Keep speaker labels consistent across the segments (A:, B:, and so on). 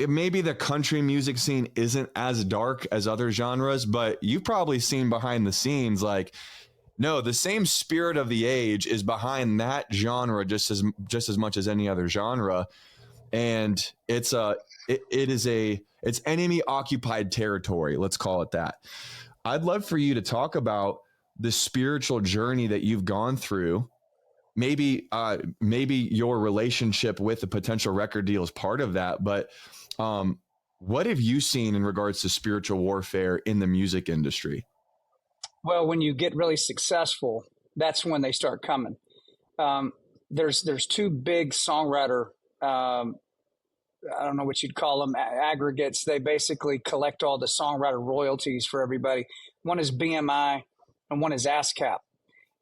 A: maybe the country music scene isn't as dark as other genres, but you've probably seen behind the scenes, like, no, the same spirit of the age is behind that genre just as much as any other genre. And it's enemy occupied territory. Let's call it that. I'd love for you to talk about the spiritual journey that you've gone through. Maybe your relationship with the potential record deal is part of that, but what have you seen in regards to spiritual warfare in the music industry?
B: Well, when you get really successful, that's when they start coming. There's two big songwriter, I don't know what you'd call them, aggregates. They basically collect all the songwriter royalties for everybody. One is BMI and one is ASCAP.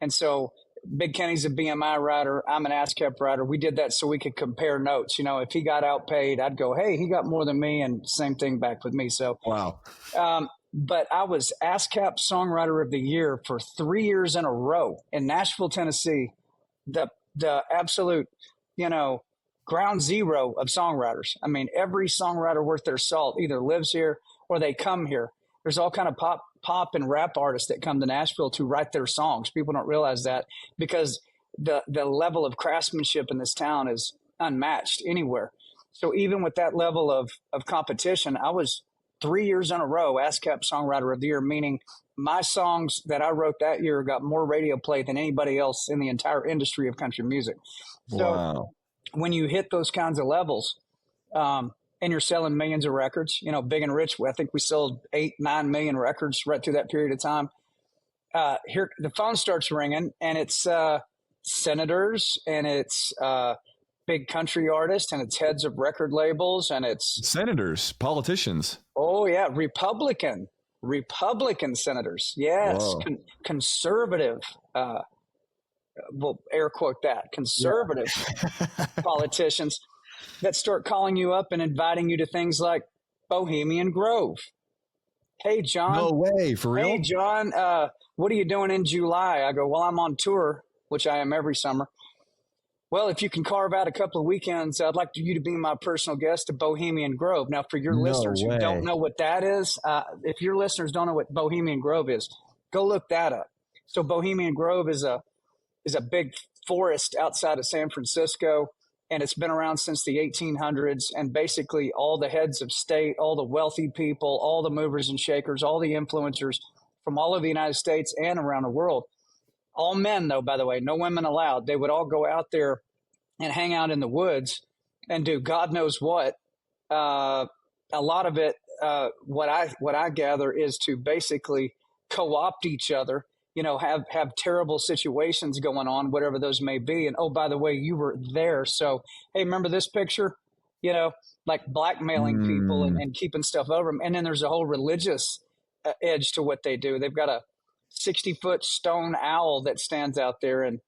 B: And so Big Kenny's a BMI writer. I'm an ASCAP writer. We did that so we could compare notes. You know, if he got outpaid, I'd go, hey, he got more than me, and same thing back with me. So,
A: wow.
B: But I was ASCAP Songwriter of the Year for 3 years in a row in Nashville, Tennessee, the absolute, ground zero of songwriters. I mean, every songwriter worth their salt either lives here or they come here. There's all kind of pop and rap artists that come to Nashville to write their songs. People don't realize that because the level of craftsmanship in this town is unmatched anywhere. So even with that level of competition, I was 3 years in a row ASCAP Songwriter of the Year, meaning my songs that I wrote that year got more radio play than anybody else in the entire industry of country music. So
A: wow.
B: When you hit those kinds of levels, and you're selling millions of records, Big and Rich, I think we sold 8-9 million records right through that period of time. Here, the phone starts ringing, and it's senators, and it's big country artists, and it's heads of record labels, and it's
A: senators, politicians.
B: Oh yeah, Republican senators. Yes, conservative. We'll air quote that, conservative politicians that start calling you up and inviting you to things like Bohemian Grove. Hey, John.
A: No way, for real?
B: Hey, John, what are you doing in July? I go, well, I'm on tour, which I am every summer. Well, if you can carve out a couple of weekends, I'd like you to be my personal guest at Bohemian Grove. Now, for your listeners who don't know what that is, if your listeners don't know what Bohemian Grove is, go look that up. So Bohemian Grove is a big forest outside of San Francisco, and it's been around since the 1800s. And basically all the heads of state, all the wealthy people, all the movers and shakers, all the influencers from all over the United States and around the world, all men though, by the way, no women allowed. They would all go out there and hang out in the woods and do God knows what. A lot of it, what I gather, is to basically co-opt each other, have terrible situations going on, whatever those may be. And, oh, by the way, you were there. So, hey, remember this picture? Like blackmailing people and keeping stuff over them. And then there's a whole religious edge to what they do. They've got a 60-foot stone owl that stands out there in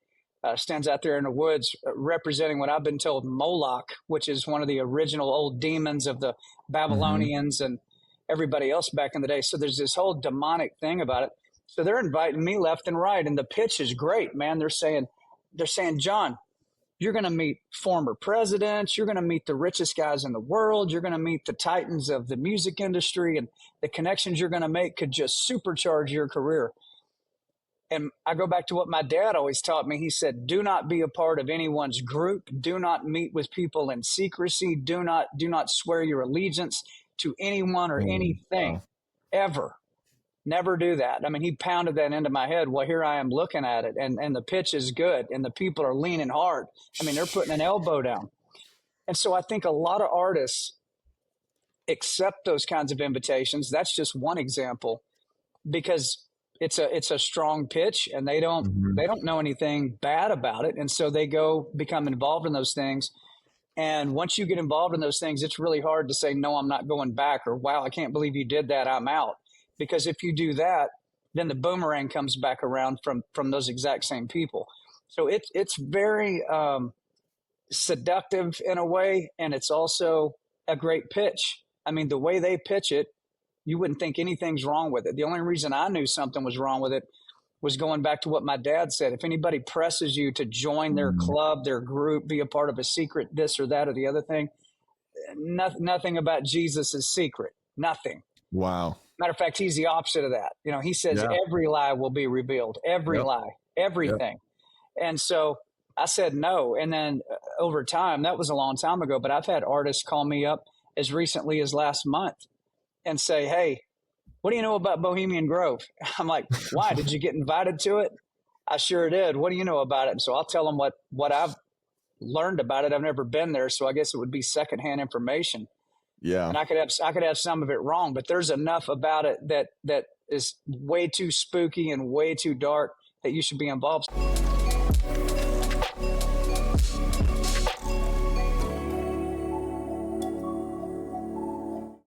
B: the woods, representing what I've been told Moloch, which is one of the original old demons of the Babylonians and everybody else back in the day. So there's this whole demonic thing about it. So they're inviting me left and right, and the pitch is great, man. They're saying, John, you're going to meet former presidents. You're going to meet the richest guys in the world. You're going to meet the titans of the music industry, and the connections you're going to make could just supercharge your career. And I go back to what my dad always taught me. He said, do not be a part of anyone's group. Do not meet with people in secrecy. Do not swear your allegiance to anyone or anything ever. Never do that. I mean, he pounded that into my head. Well, here I am looking at it, and the pitch is good, and the people are leaning hard. I mean, they're putting an elbow down. And so I think a lot of artists accept those kinds of invitations. That's just one example, because it's a strong pitch, and they don't know anything bad about it. And so they become involved in those things. And once you get involved in those things, it's really hard to say, no, I'm not going back, or, wow, I can't believe you did that, I'm out. Because if you do that, then the boomerang comes back around from those exact same people. So it's very seductive in a way, and it's also a great pitch. I mean, the way they pitch it, you wouldn't think anything's wrong with it. The only reason I knew something was wrong with it was going back to what my dad said. If anybody presses you to join their club, their group, be a part of a secret this or that or the other thing, nothing about Jesus is secret. Nothing.
A: Wow.
B: Matter of fact, he's the opposite of that. He says every lie will be revealed, every lie, everything. And so I said no. And then over time, that was a long time ago, but I've had artists call me up as recently as last month and say, hey, what do you know about Bohemian Grove? I'm like, why? Did you get invited to it? I sure did. What do you know about it? And so I'll tell them what I've learned about it. I've never been there, so I guess it would be secondhand information.
A: Yeah.
B: And I could have some of it wrong, but there's enough about it that is way too spooky and way too dark that you should be involved.